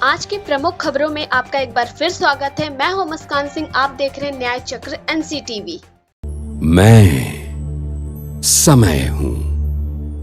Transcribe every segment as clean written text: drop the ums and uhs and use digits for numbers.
आज की प्रमुख खबरों में आपका एक बार फिर स्वागत है। मैं हूं मुस्कान सिंह, आप देख रहे हैं न्याय चक्र एनसीटीवी। मैं समय हूं।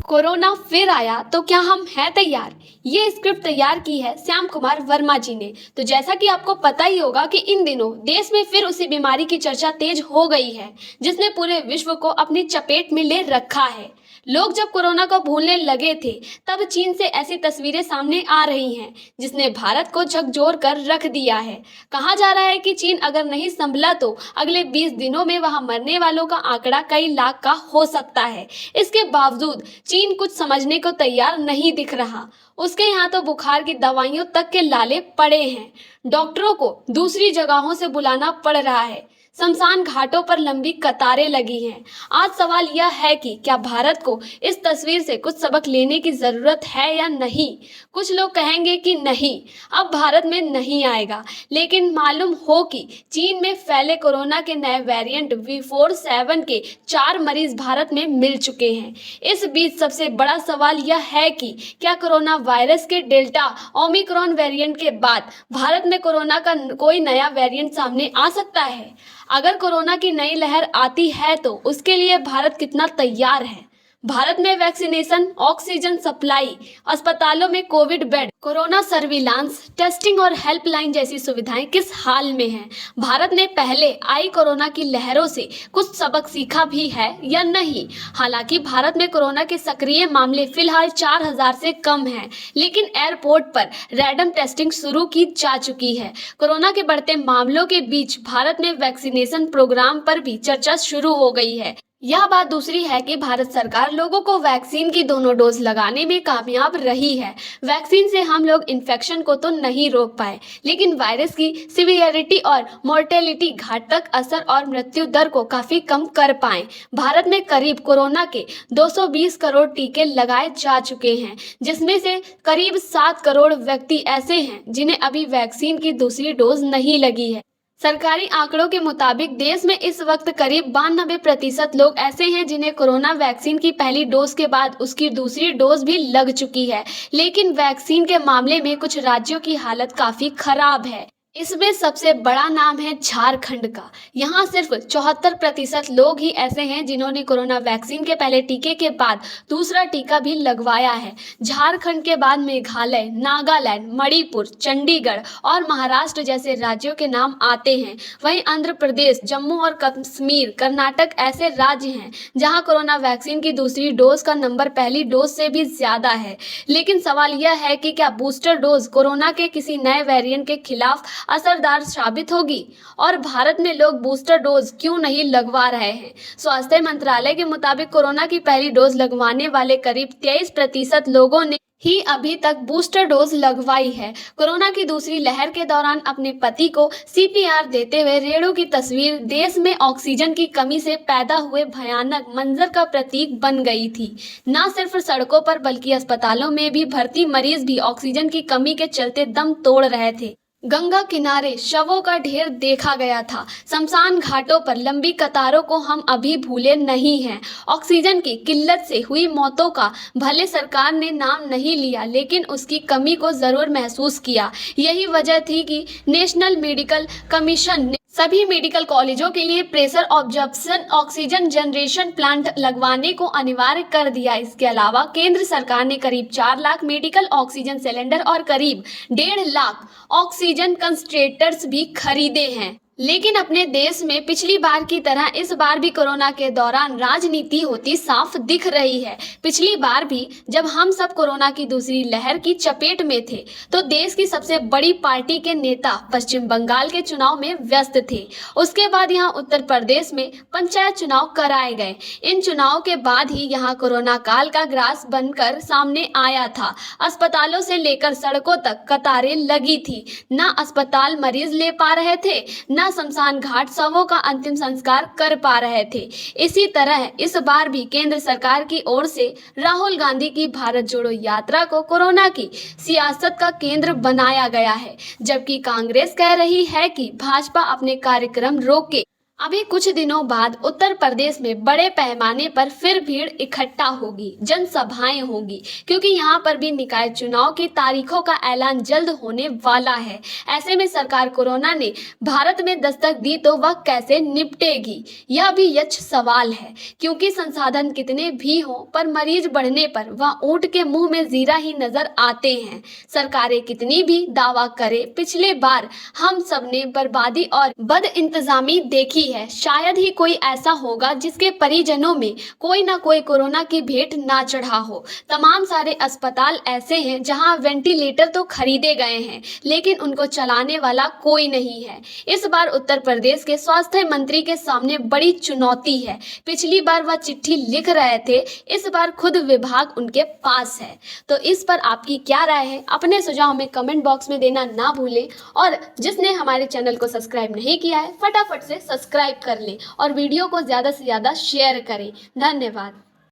कोरोना फिर आया तो क्या हम हैं तैयार? ये स्क्रिप्ट तैयार की है श्याम कुमार वर्मा जी ने। तो जैसा कि आपको पता ही होगा कि इन दिनों देश में फिर उसी बीमारी की चर्चा तेज हो गई है जिसने पूरे विश्व को अपनी चपेट में ले रखा है। लोग जब कोरोना को भूलने लगे थे तब चीन से ऐसी तस्वीरें सामने आ रही हैं जिसने भारत को झकझोर कर रख दिया है। कहा जा रहा है कि चीन अगर नहीं संभला तो अगले 20 दिनों में वहां मरने वालों का आंकड़ा कई लाख का हो सकता है। इसके बावजूद चीन कुछ समझने को तैयार नहीं दिख रहा। उसके यहाँ तो बुखार की दवाइयों तक के लाले पड़े हैं। डॉक्टरों को दूसरी जगहों से बुलाना पड़ रहा है। शमशान घाटों पर लंबी कतारें लगी हैं। आज सवाल यह है कि क्या भारत को इस तस्वीर से कुछ सबक लेने की जरूरत है या नहीं। कुछ लोग कहेंगे कि नहीं, अब भारत में नहीं आएगा, लेकिन मालूम हो कि चीन में फैले कोरोना के नए वेरिएंट V47 के 4 मरीज भारत में मिल चुके हैं। इस बीच सबसे बड़ा सवाल यह है कि क्या कोरोना वायरस के डेल्टा ओमिक्रॉन वेरिएंट के बाद भारत में कोरोना का कोई नया वेरिएंट सामने आ सकता है। अगर कोरोना की नई लहर आती है तो उसके लिए भारत कितना तैयार है। भारत में वैक्सीनेशन, ऑक्सीजन सप्लाई, अस्पतालों में Covid bed, corona surveillance, testing और हेल्पलाइन जैसी सुविधाएं किस हाल में हैं। भारत ने पहले आई कोरोना की लहरों से कुछ सबक सीखा भी है या नहीं। हालांकि भारत में कोरोना के सक्रिय मामले फिलहाल 4000 से कम हैं, लेकिन एयरपोर्ट पर रैंडम टेस्टिंग शुरू की जा चुकी है। कोरोना के बढ़ते मामलों के बीच भारत में वैक्सीनेशन प्रोग्राम पर भी चर्चा शुरू हो गई है। यह बात दूसरी है कि भारत सरकार लोगों को वैक्सीन की दोनों डोज लगाने में कामयाब रही है। वैक्सीन से हम लोग इन्फेक्शन को तो नहीं रोक पाए, लेकिन वायरस की सिवियरिटी और मोर्टेलिटी, घातक असर और मृत्यु दर को काफी कम कर पाए। भारत में करीब कोरोना के 220 करोड़ टीके लगाए जा चुके हैं, जिसमें से करीब 7 करोड़ व्यक्ति ऐसे हैं जिन्हें अभी वैक्सीन की दूसरी डोज नहीं लगी है। सरकारी आंकड़ों के मुताबिक देश में इस वक्त करीब 92% लोग ऐसे हैं जिन्हें कोरोना वैक्सीन की पहली डोज के बाद उसकी दूसरी डोज भी लग चुकी है। लेकिन वैक्सीन के मामले में कुछ राज्यों की हालत काफी खराब है। इसमें सबसे बड़ा नाम है झारखंड का। यहाँ सिर्फ 74% लोग ही ऐसे हैं जिन्होंने कोरोना वैक्सीन के पहले टीके के बाद दूसरा टीका भी लगवाया है। झारखंड के बाद मेघालय, नागालैंड, मणिपुर, चंडीगढ़ और महाराष्ट्र जैसे राज्यों के नाम आते हैं। वहीं आंध्र प्रदेश, जम्मू और कश्मीर, कर्नाटक ऐसे राज्य हैं जहाँ कोरोना वैक्सीन की दूसरी डोज का नंबर पहली डोज से भी ज्यादा है। लेकिन सवाल यह है कि क्या बूस्टर डोज कोरोना के किसी नए वेरिएंट के खिलाफ असरदार साबित होगी, और भारत में लोग बूस्टर डोज क्यों नहीं लगवा रहे हैं। स्वास्थ्य मंत्रालय के मुताबिक कोरोना की पहली डोज लगवाने वाले करीब 23% लोगों ने ही अभी तक बूस्टर डोज लगवाई है। कोरोना की दूसरी लहर के दौरान अपने पति को CPR देते हुए रेणु की तस्वीर देश में ऑक्सीजन की कमी से पैदा हुए भयानक मंजर का प्रतीक बन गई थी। न सिर्फ सड़कों पर बल्कि अस्पतालों में भी भर्ती मरीज भी ऑक्सीजन की कमी के चलते दम तोड़ रहे थे। गंगा किनारे शवों का ढेर देखा गया था। शमशान घाटों पर लंबी कतारों को हम अभी भूले नहीं हैं। ऑक्सीजन की किल्लत से हुई मौतों का भले सरकार ने नाम नहीं लिया, लेकिन उसकी कमी को जरूर महसूस किया। यही वजह थी कि नेशनल मेडिकल कमीशन ने सभी मेडिकल कॉलेजों के लिए pressure absorption oxygen generation plant लगवाने को अनिवार्य कर दिया। इसके अलावा केंद्र सरकार ने करीब 4 लाख मेडिकल ऑक्सीजन सिलेंडर और करीब 1.5 लाख ऑक्सीजन कंसंट्रेटर्स भी खरीदे हैं। लेकिन अपने देश में पिछली बार की तरह इस बार भी कोरोना के दौरान राजनीति होती साफ दिख रही है। पिछली बार भी जब हम सब कोरोना की दूसरी लहर की चपेट में थे तो देश की सबसे बड़ी पार्टी के नेता पश्चिम बंगाल के चुनाव में व्यस्त थे। उसके बाद यहाँ उत्तर प्रदेश में पंचायत चुनाव कराए गए। इन चुनाव के बाद ही यहाँ कोरोना काल का ग्रास बनकर सामने आया था। अस्पतालों से लेकर सड़कों तक कतारें लगी थी। न अस्पताल मरीज ले पा रहे थे, न शमशान घाट शवों का अंतिम संस्कार कर पा रहे थे। इसी तरह इस बार भी केंद्र सरकार की ओर से राहुल गांधी की भारत जोड़ो यात्रा को कोरोना की सियासत का केंद्र बनाया गया है, जबकि कांग्रेस कह रही है कि भाजपा अपने कार्यक्रम रोके अभी कुछ दिनों बाद उत्तर प्रदेश में बड़े पैमाने पर फिर भीड़ इकट्ठा होगी, जनसभाएं होंगी, क्योंकि यहाँ पर भी निकाय चुनाव की तारीखों का ऐलान जल्द होने वाला है। ऐसे में सरकार कोरोना ने भारत में दस्तक दी तो वह कैसे निपटेगी, यह भी यक्ष सवाल है, क्योंकि संसाधन कितने भी हों पर मरीज बढ़ने पर वह ऊंट के मुंह में जीरा ही नजर आते हैं। सरकारें कितनी भी दावा करे, पिछले बार हम सबने बर्बादी और बद इंतजामी देखी है। शायद ही कोई ऐसा होगा जिसके परिजनों में कोई ना कोई कोरोना की भेंट ना चढ़ा हो। तमाम सारे अस्पताल ऐसे हैं जहां वेंटिलेटर तो खरीदे गए हैं, लेकिन उनको चलाने वाला कोई नहीं है। इस बार उत्तर प्रदेश के स्वास्थ्य मंत्री के सामने बड़ी चुनौती है। पिछली बार वह चिट्ठी लिख रहे थे, इस बार खुद विभाग उनके पास है। तो इस पर आपकी क्या राय है? अपने सुझाव हमें कमेंट बॉक्स में देना ना भूलें, और जिसने हमारे चैनल को सब्सक्राइब नहीं किया है फटाफट से सब्सक्राइब कर लें और वीडियो को ज़्यादा से ज़्यादा शेयर करें। धन्यवाद।